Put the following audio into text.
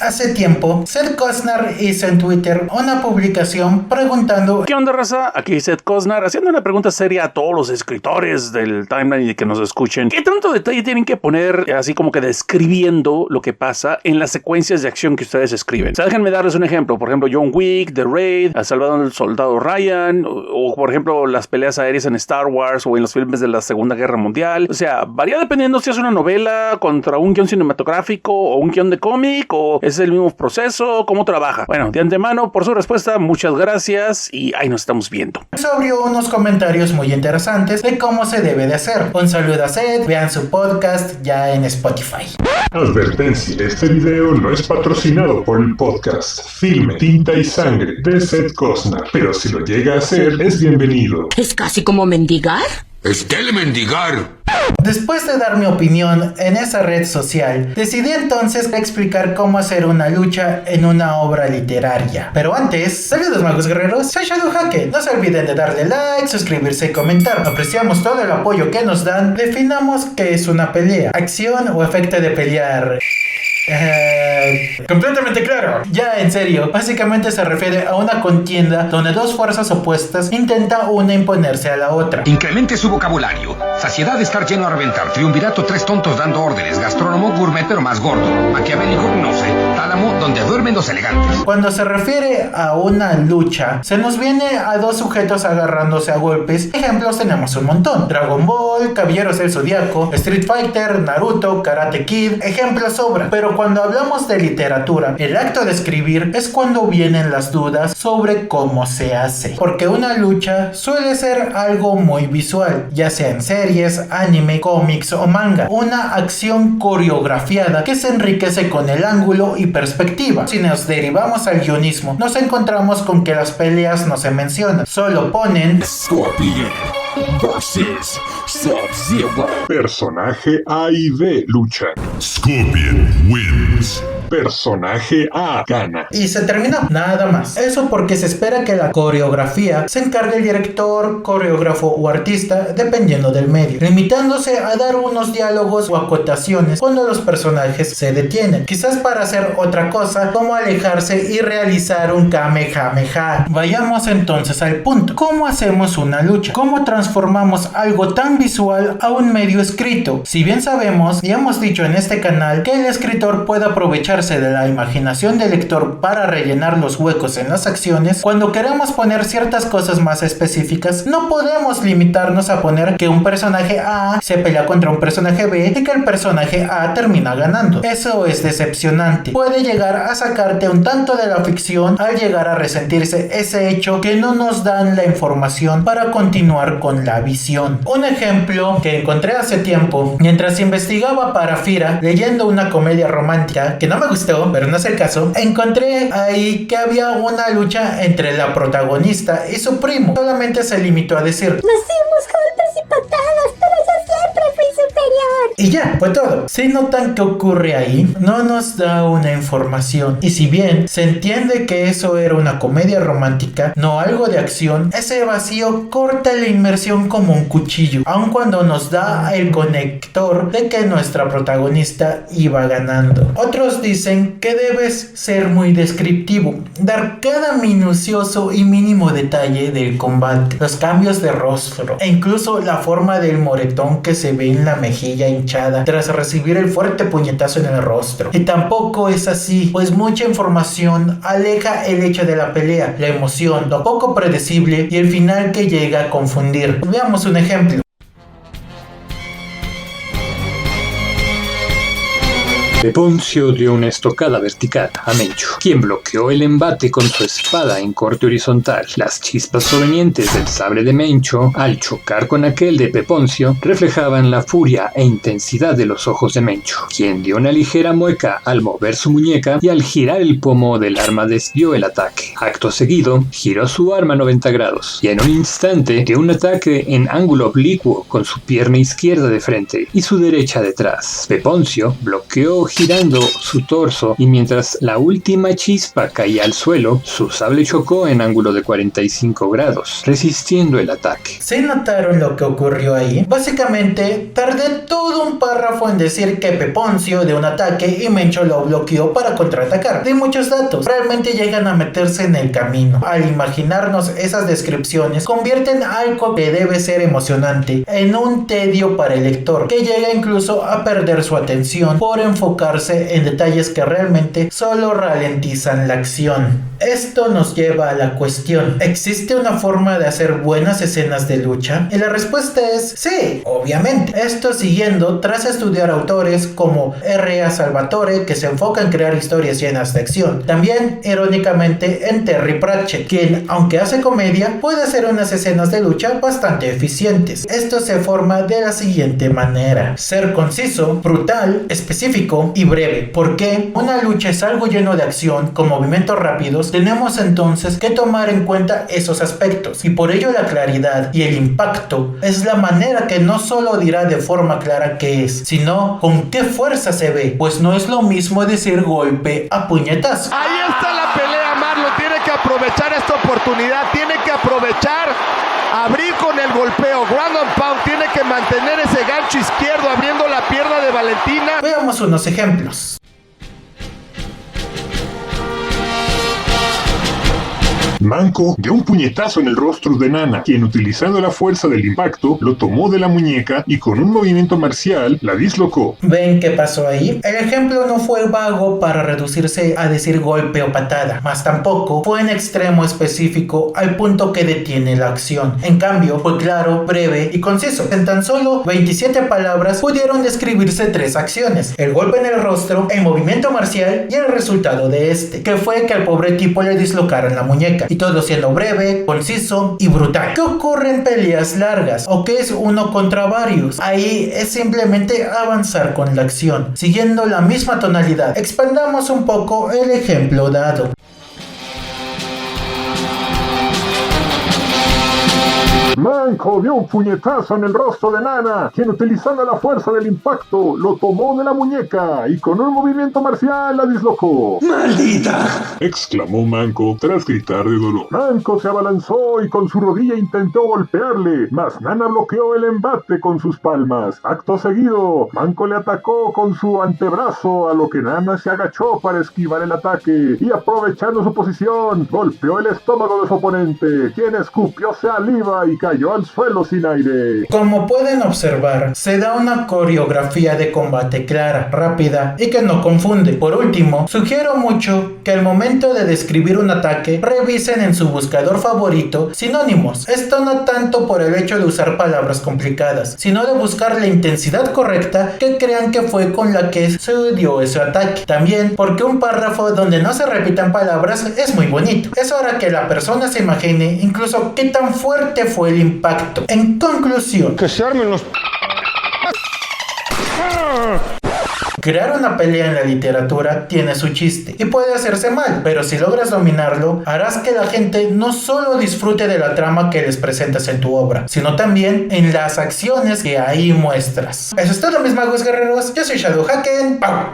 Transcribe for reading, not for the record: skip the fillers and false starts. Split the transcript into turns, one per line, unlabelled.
Hace tiempo, Seth Cosnar hizo en Twitter una publicación preguntando:
¿qué onda, raza? Aquí Seth Cosnar haciendo una pregunta seria a todos los escritores del timeline y que nos escuchen. ¿Qué tanto detalle tienen que poner, así como que describiendo lo que pasa en las secuencias de acción que ustedes escriben? O sea, déjenme darles un ejemplo. Por ejemplo, John Wick, The Raid, Salvador el Soldado Ryan, o por ejemplo, las peleas aéreas en Star Wars o en los filmes de la Segunda Guerra Mundial. O sea, varía dependiendo si es una novela contra un guión cinematográfico o un guión de cómic, o es el mismo proceso, cómo trabaja. Bueno, de antemano, por su respuesta, muchas gracias y ahí nos estamos viendo.
Se abrió unos comentarios muy interesantes de cómo se debe de hacer. Un saludo a Seth, vean su podcast ya en Spotify.
Advertencia, este video no es patrocinado por el podcast Filme, Tinta y Sangre de Seth Cosnar, pero si lo llega a hacer, es bienvenido.
¿Es casi como mendigar?
¡Es telemendigar!
Después de dar mi opinión en esa red social, decidí entonces explicar cómo hacer una lucha en una obra literaria. Pero antes, saludos magos guerreros, soy Shadowhake. No se olviden de darle like, suscribirse y comentar. Apreciamos todo el apoyo que nos dan. Definamos qué es una pelea, acción o efecto de pelear. Completamente claro. Ya en serio, básicamente se refiere a una contienda donde dos fuerzas opuestas intenta una imponerse a la otra.
Incremente su vocabulario. Saciedad de estar lleno a reventar. Triunvirato, tres tontos dando órdenes. Gastrónomo, gourmet pero más gordo. Maquiavélico, no sé. Tálamo, donde duermen los elegantes.
Cuando se refiere a una lucha, se nos viene a dos sujetos agarrándose a golpes. Ejemplos tenemos un montón: Dragon Ball, Caballeros del Zodiaco, Street Fighter, Naruto, Karate Kid. Ejemplos sobran. Pero cuando hablamos de literatura, el acto de escribir es cuando vienen las dudas sobre cómo se hace. Porque una lucha suele ser algo muy visual, ya sea en series, anime, cómics o manga. Una acción coreografiada que se enriquece con el ángulo y perspectiva. Si nos derivamos al guionismo, nos encontramos con que las peleas no se mencionan, solo ponen
Scorpion versus Sub-Zero.
Personaje A y B luchan.
Scorpion wins.
Personaje A gana.
y se terminó, nada más. Eso porque se espera que la coreografía se encargue el director, coreógrafo o artista, dependiendo del medio, limitándose a dar unos diálogos o acotaciones cuando los personajes se detienen, quizás para hacer otra cosa como alejarse y realizar un kamehameha. Vayamos entonces al punto: ¿cómo hacemos una lucha? ¿Cómo transformamos algo tan visual a un medio escrito? Si bien sabemos y hemos dicho en este canal que el escritor puede aprovecharse de la imaginación del lector para rellenar los huecos en las acciones, cuando queremos poner ciertas cosas más específicas, no podemos limitarnos a poner que un personaje A se pelea contra un personaje B y que el personaje A termina ganando. Eso es decepcionante. Puede llegar a sacarte un tanto de la ficción al llegar a resentirse ese hecho que no nos dan la información para continuar con la visión. Un ejemplo que encontré hace tiempo mientras investigaba para Fira, leyendo una comedia romántica que no me gustó, pero no es el caso, encontré ahí que había una lucha entre la protagonista y su primo. Solamente se limitó a decir:
nos dimos golpes y patadas, pero yo siempre fui superior.
y ya, fue todo. Si notan qué ocurre ahí, no nos da una información. Y si bien se entiende que eso era una comedia romántica, no algo de acción, ese vacío corta la inmersión como un cuchillo, aun cuando nos da el conector de que nuestra protagonista iba ganando. Otros dicen que debes ser muy descriptivo, dar cada minucioso y mínimo detalle del combate, los cambios de rostro e incluso la forma del moretón que se ve en la mejilla hinchada tras recibir el fuerte puñetazo en el rostro. Y tampoco es así, pues mucha información aleja el hecho de la pelea, la emoción, lo poco predecible y el final que llega a confundir. Veamos un ejemplo.
Peponcio dio una estocada vertical a Mencho, quien bloqueó el embate con su espada en corte horizontal. Las chispas provenientes del sable de Mencho, al chocar con aquel de Peponcio, reflejaban la furia e intensidad de los ojos de Mencho, quien dio una ligera mueca al mover su muñeca y al girar el pomo del arma desvió el ataque. Acto seguido, giró su arma 90 grados y en un instante dio un ataque en ángulo oblicuo con su pierna izquierda de frente y su derecha detrás. Peponcio bloqueó girando su torso y mientras la última chispa caía al suelo, su sable chocó en ángulo de 45 grados, resistiendo el ataque.
¿Sí notaron lo que ocurrió ahí? Básicamente, tardé todo un párrafo en decir que Peponcio de un ataque y Mencho lo bloqueó para contraatacar. Di muchos datos, realmente llegan a meterse en el camino. Al imaginarnos esas descripciones, convierten algo que debe ser emocionante en un tedio para el lector, que llega incluso a perder su atención por enfocarse en detalles que realmente solo ralentizan la acción. Esto nos lleva a la cuestión: ¿existe una forma de hacer buenas escenas de lucha? Y la respuesta es sí, obviamente. Esto siguiendo tras estudiar autores como R.A. Salvatore, que se enfoca en crear historias llenas de acción. También, irónicamente, en Terry Pratchett, quien, aunque hace comedia, puede hacer unas escenas de lucha bastante eficientes. Esto se forma de la siguiente manera: ser conciso, brutal, específico y breve. Porque una lucha es algo lleno de acción, con movimientos rápidos, tenemos entonces que tomar en cuenta esos aspectos, y por ello la claridad y el impacto es la manera que no solo dirá de forma clara qué es, sino con qué fuerza se ve, pues no es lo mismo decir golpe a puñetazo.
Ahí está la pelea, Marlon tiene que aprovechar esta oportunidad, tiene que aprovechar, abrir con el golpeo, ground and pound, tiene que mantener ese gancho izquierdo abriendo la pierna de Valentina.
Veamos unos ejemplos.
Manco dio un puñetazo en el rostro de Nana, quien utilizando la fuerza del impacto, lo tomó de la muñeca y con un movimiento marcial la dislocó.
¿Ven qué pasó ahí? El ejemplo no fue vago para reducirse a decir golpe o patada, mas tampoco fue en extremo específico al punto que detiene la acción. En cambio, fue claro, breve y conciso. En tan solo 27 palabras pudieron describirse 3 acciones: el golpe en el rostro, el movimiento marcial y el resultado de este, que fue que al pobre tipo le dislocaran la muñeca. Y todo siendo breve, conciso y brutal. ¿Qué ocurre en peleas largas? ¿O qué es uno contra varios? Ahí es simplemente avanzar con la acción, siguiendo la misma tonalidad. Expandamos un poco el ejemplo dado.
Manco dio un puñetazo en el rostro de Nana, quien utilizando la fuerza del impacto, lo tomó de la muñeca y con un movimiento marcial la dislocó.
¡Maldita!
Exclamó Manco tras gritar de dolor. Manco se abalanzó y con su rodilla intentó golpearle, mas Nana bloqueó el embate con sus palmas. Acto seguido, Manco le atacó con su antebrazo, a lo que Nana se agachó para esquivar el ataque y aprovechando su posición, golpeó el estómago de su oponente, quien escupió saliva y cayó al suelo sin aire.
Como pueden observar, se da una coreografía de combate clara, rápida y que no confunde. Por último, sugiero mucho que al momento de describir un ataque, revisen en su buscador favorito sinónimos. Esto no tanto por el hecho de usar palabras complicadas, sino de buscar la intensidad correcta que crean que fue con la que se dio ese ataque. También porque un párrafo donde no se repitan palabras es muy bonito. Es hora que la persona se imagine incluso qué tan fuerte fue el impacto. En conclusión,
Que se armen los...
crear una pelea en la literatura tiene su chiste y puede hacerse mal, pero si logras dominarlo, harás que la gente no solo disfrute de la trama que les presentas en tu obra, sino también en las acciones que ahí muestras. Eso es todo, mis magos guerreros. Yo soy Shadow Haken. ¡Pau!